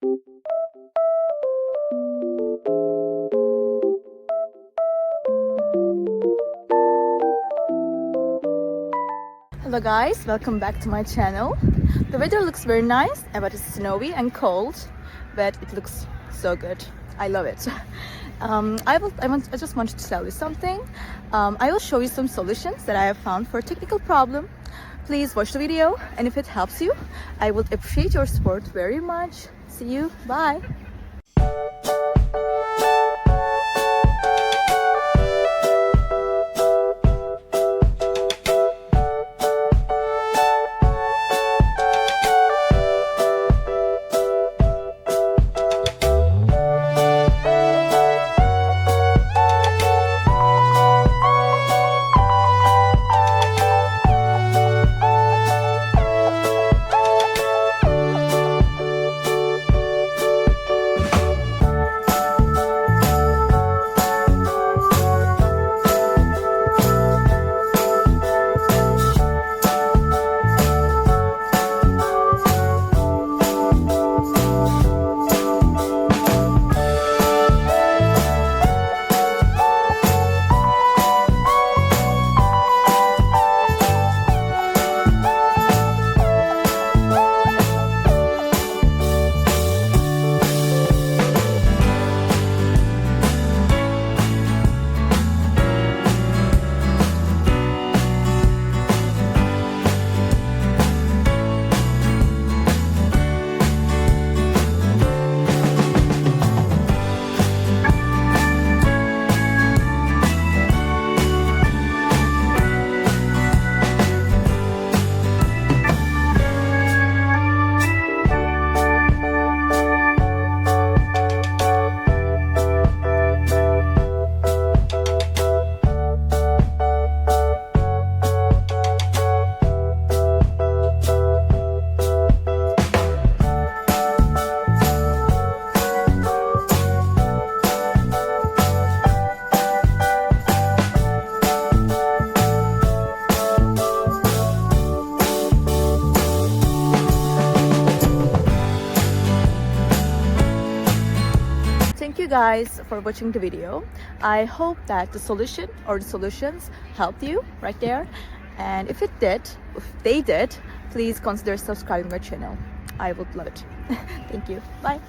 Hello guys, welcome back to my channel. The weather looks very nice, but it's snowy and cold, but it looks so good. I love it. I just wanted to tell you something. I will show you some solutions that I have found for a technical problem. Please watch the video, and if it helps you, I would appreciate your support very much. See you, bye. Thank you guys for watching the video. I hope that the solution or the solutions helped you right there, and if they did, please consider subscribing my channel. I would love it. Thank you. Bye.